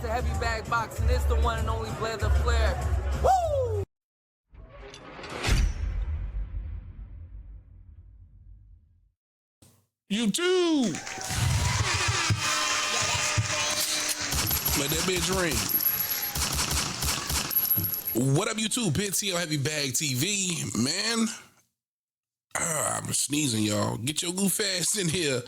to heavy bag boxing. It's the one and only Blair the Flair. Woo! YouTube! Let that bitch ring. What up, YouTube? PTL Heavy Bag TV, man. I'm sneezing, y'all. Get your goof ass in here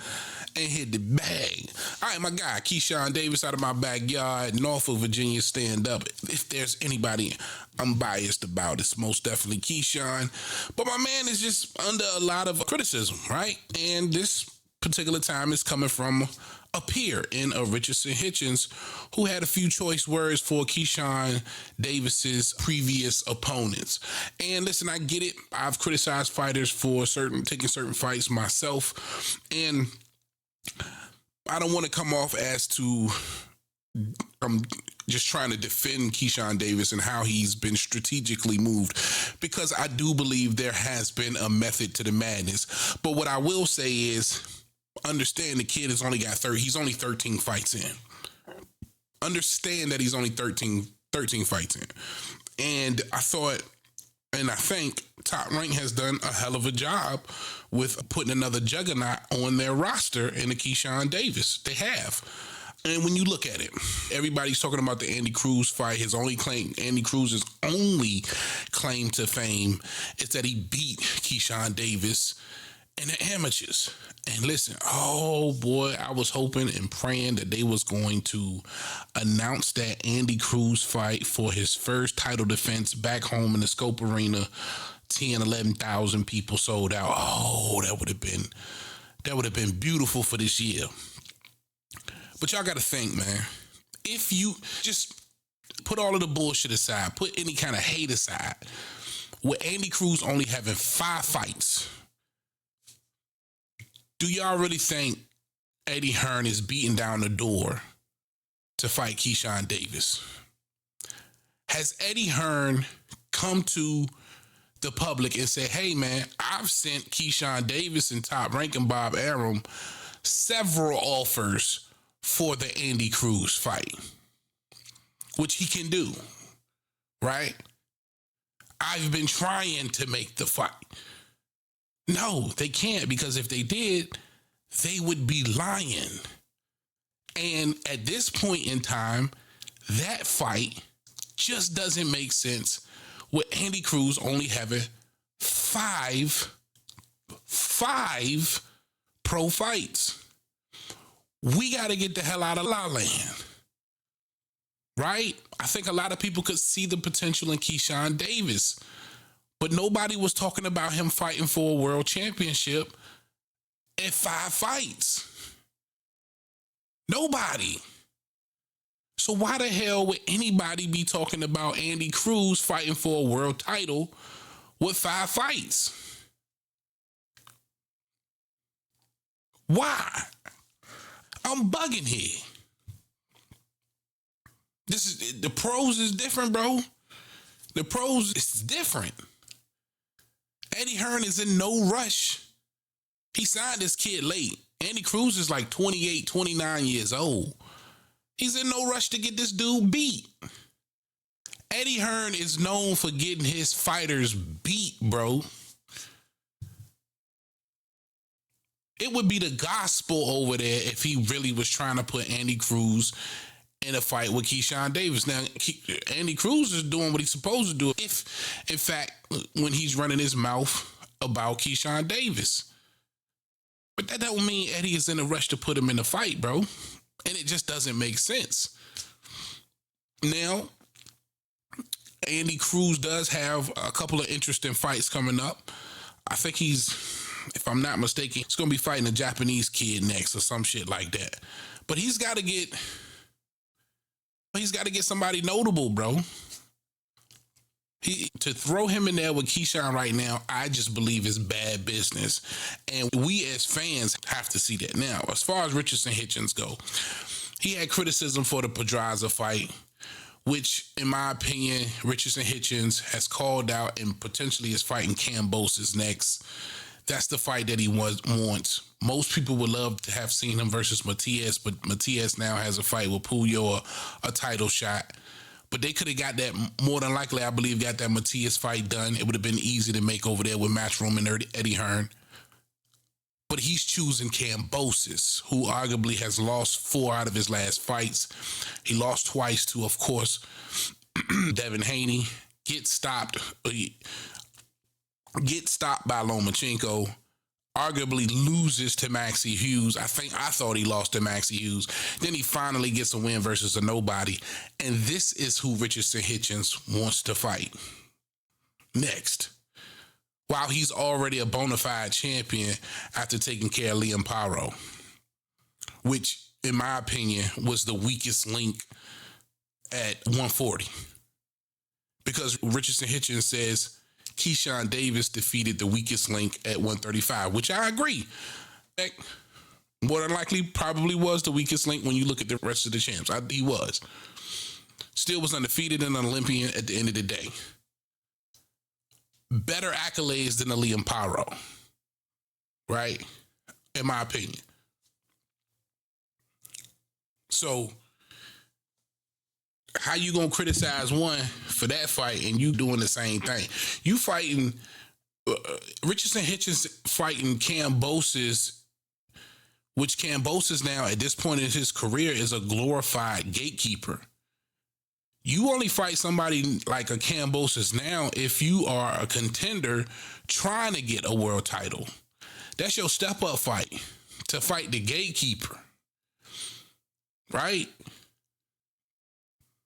and hit the bag. All right, my guy, Keyshawn Davis out of my backyard, Norfolk, Virginia, stand up. If there's anybody I'm biased about, it's most definitely Keyshawn. But my man is just under a lot of criticism, right? And this particular time is coming from a peer in Richardson Hitchens, who had a few choice words for Keyshawn Davis's previous opponents. And listen, I get it. I've criticized fighters for taking certain fights myself, and I don't want to come off as to I'm just trying to defend Keyshawn Davis and how he's been strategically moved, because I do believe there has been a method to the madness. But what I will say is, understand the kid has only got he's only 13 fights in. Understand that he's only 13 fights in. And I think Top Rank has done a hell of a job with putting another juggernaut on their roster in the Keyshawn Davis. They have. And when you look at it, everybody's talking about the Andy Cruz fight. Andy Cruz's only claim to fame is that he beat Keyshawn Davis in the amateurs. And listen, oh boy, I was hoping and praying that they was going to announce that Andy Cruz fight for his first title defense back home in the Scope Arena. 11,000 people sold out. Oh, that would have been beautiful for this year. But y'all got to think, man, if you just put all of the bullshit aside, put any kind of hate aside, with Andy Cruz only having 5 fights, do y'all really think Eddie Hearn is beating down the door to fight Keyshawn Davis? Has Eddie Hearn come to the public and said, hey, man, I've sent Keyshawn Davis and Top Rank and Bob Arum several offers for the Andy Cruz fight, which he can do, right? I've been trying to make the fight. No, they can't, because if they did, they would be lying. And at this point in time, that fight just doesn't make sense with Andy Cruz only having 5 pro fights. We got to get the hell out of La Land, right? I think a lot of people could see the potential in Keyshawn Davis, but nobody was talking about him fighting for a world championship at 5 fights. Nobody. So why the hell would anybody be talking about Andy Cruz fighting for a world title with 5 fights? Why? I'm bugging here. The pros is different, bro. The pros is different. Eddie Hearn is in no rush. He signed this kid late. Andy Cruz is like 28, 29 years old. He's in no rush to get this dude beat. Eddie Hearn is known for getting his fighters beat, bro. It would be the gospel over there if he really was trying to put Andy Cruz in a fight with Keyshawn Davis. Now, Andy Cruz is doing what he's supposed to do, if, in fact, when he's running his mouth about Keyshawn Davis. But that don't mean Eddie is in a rush to put him in a fight, bro. And it just doesn't make sense. Now, Andy Cruz does have a couple of interesting fights coming up. I think if I'm not mistaken, he's going to be fighting a Japanese kid next or some shit like that. But he's got to get somebody notable, bro. To throw him in there with Keyshawn right now, I just believe is bad business. And we as fans have to see that. Now, as far as Richardson Hitchens go, he had criticism for the Pedraza fight, which, in my opinion, Richardson Hitchens has called out and potentially is fighting Cambosis next. That's the fight that he wants. Most people would love to have seen him versus Matias, but Matias now has a fight with Puyo, a title shot. But they could have got that, more than likely, I believe, got that Matias fight done. It would have been easy to make over there with Matchroom and Eddie Hearn. But he's choosing Kambosos, who arguably has lost 4 out of his last fights. He lost twice to, of course, Devin Haney. Get stopped by Lomachenko. Arguably loses to Maxie Hughes. I thought he lost to Maxie Hughes. Then he finally gets a win versus a nobody. And this is who Richardson Hitchens wants to fight next. While he's already a bona fide champion after taking care of Liam Paro, which, in my opinion, was the weakest link at 140. Because Richardson Hitchens says Keyshawn Davis defeated the weakest link at 135, which I agree. More than likely, probably was the weakest link when you look at the rest of the champs. He was. Still was undefeated and an Olympian at the end of the day. Better accolades than a Liam Paro, right? In my opinion. So, how you gonna criticize one for that fight and you doing the same thing? You fighting Richardson Hitchens fighting Kambosos, which Kambosos now at this point in his career is a glorified gatekeeper. You only fight somebody like a Kambosos now if you are a contender trying to get a world title. That's your step-up fight, to fight the gatekeeper, right?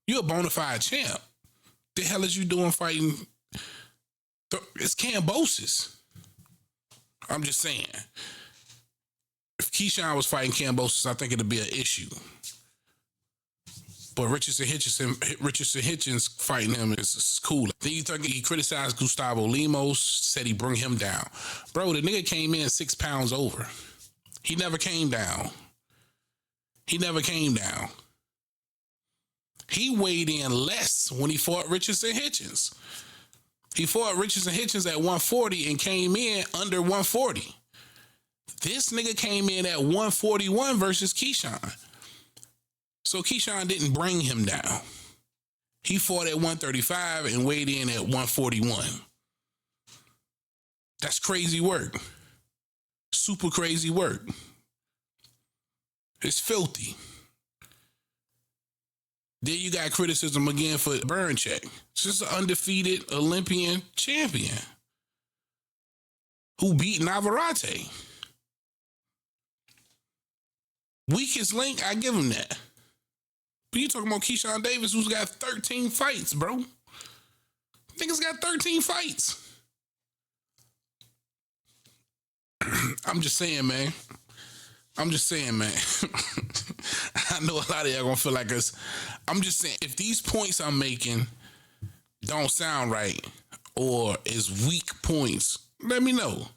You're a bona fide champ. The hell is you doing fighting? It's Kambosos. I'm just saying. If Keyshawn was fighting Kambosos, I think it'd be an issue. But Richardson Hitchens fighting him is cool. Then you think he criticized Gustavo Lemos, said he bring him down. Bro, the nigga came in 6 pounds over. He never came down. He weighed in less when he fought Richardson Hitchens. He fought Richardson Hitchens at 140 and came in under 140. This nigga came in at 141 versus Keyshawn. So Keyshawn didn't bring him down. He fought at 135 and weighed in at 141. That's crazy work. Super crazy work. It's filthy. Then you got criticism again for Berncheck. It's just an undefeated Olympian champion who beat Navarrete. Weakest link, I give him that. But you talking about Keyshawn Davis, who's got 13 fights, bro. Niggas got 13 fights. I'm just saying, man. I know a lot of y'all gonna feel like this. I'm just saying, if these points I'm making don't sound right or is weak points, let me know.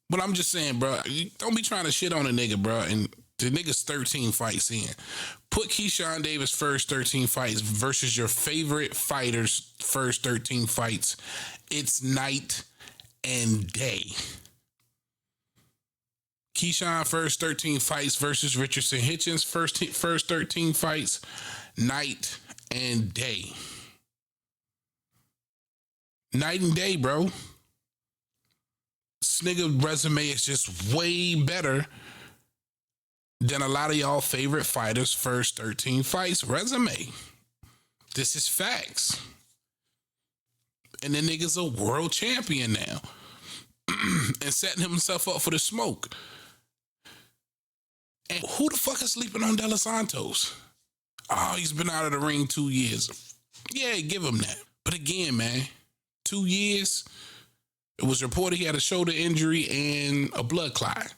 But I'm just saying, bro, don't be trying to shit on a nigga, bro. And the nigga's 13 fights in. Put Keyshawn Davis' first 13 fights versus your favorite fighter's first 13 fights. It's night and day. Keyshawn first 13 fights versus Richardson Hitchens first 13 fights, night and day. Night and day, bro. This nigga resume is just way better than a lot of y'all favorite fighters' first 13 fights resume. This is facts. And the nigga's a world champion now. And setting himself up for the smoke. And who the fuck is sleeping on Delos Santos? Oh, he's been out of the ring 2 years. Yeah, give him that. But again, man, 2 years, it was reported he had a shoulder injury and a blood clot.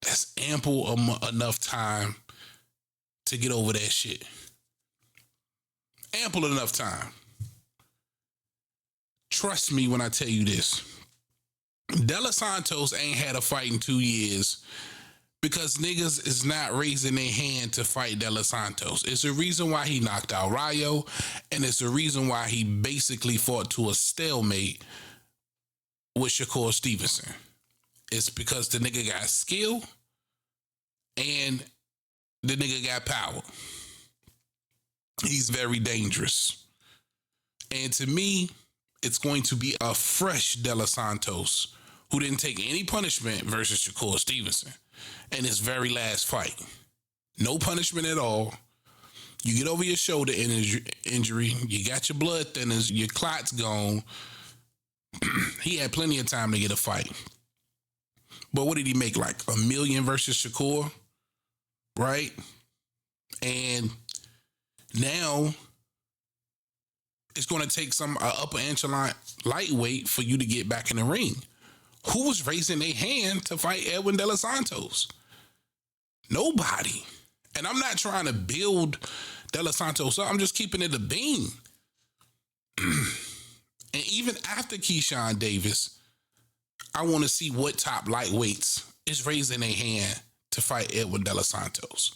That's ample enough time to get over that shit. Ample enough time. Trust me when I tell you this. Delos Santos ain't had a fight in 2 years because niggas is not raising their hand to fight Delos Santos. It's a reason why he knocked out Rayo, and it's a reason why he basically fought to a stalemate with Shakur Stevenson. It's because the nigga got skill and the nigga got power. He's very dangerous. And to me, it's going to be a fresh Delos Santos who didn't take any punishment versus Shakur Stevenson in his very last fight. No punishment at all. You get over your shoulder injury. You got your blood thinners. Your clot's gone. He had plenty of time to get a fight. But what did he make? Like $1 million versus Shakur? Right? And now it's going to take some upper echelon lightweight for you to get back in the ring. Who was raising their hand to fight Edwin Delos Santos? Nobody. And I'm not trying to build Delos Santos up. I'm just keeping it a bean. And even after Keyshawn Davis, I want to see what top lightweights is raising their hand to fight Edwin Delos Santos.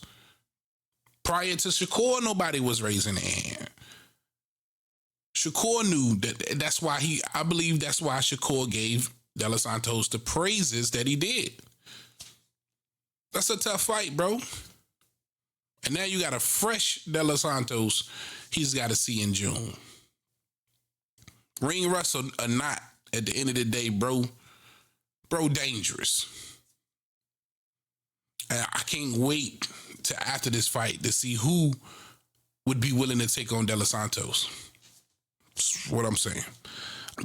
Prior to Shakur, nobody was raising their hand. Shakur knew that. That's why I believe that's why Shakur gave Delos Santos the praises that he did. That's a tough fight, bro. And now you got a fresh Delos Santos he's got to see in June. Ring rust or not, at the end of the day, bro dangerous. And I can't wait to after this fight to see who would be willing to take on Delos Santos. That's what I'm saying.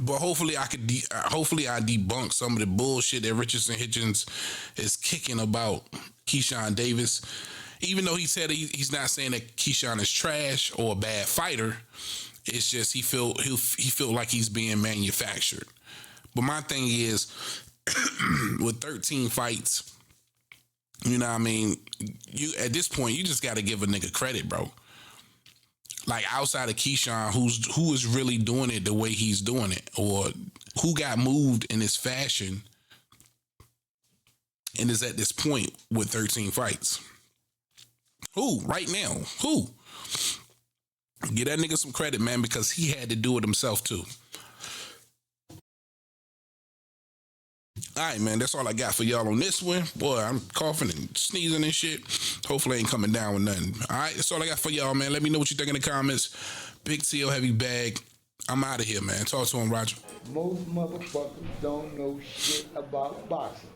But hopefully I debunk some of the bullshit that Richardson Hitchens is kicking about Keyshawn Davis. Even though he said he's not saying that Keyshawn is trash or a bad fighter, it's just he feel like he's being manufactured. But my thing is, with 13 fights, you know what I mean? You at this point, you just got to give a nigga credit, bro. Like outside of Keyshawn, who is really doing it the way he's doing it, or who got moved in this fashion and is at this point with 13 fights? Who right now? Who? Get that nigga some credit, man, because he had to do it himself too. All right, man, that's all I got for y'all on this one. Boy, I'm coughing and sneezing and shit. Hopefully I ain't coming down with nothing. All right, that's all I got for y'all, man. Let me know what you think in the comments. Big T.O. Heavy Bag. I'm out of here, man. Talk to him, Roger. Most motherfuckers don't know shit about boxing.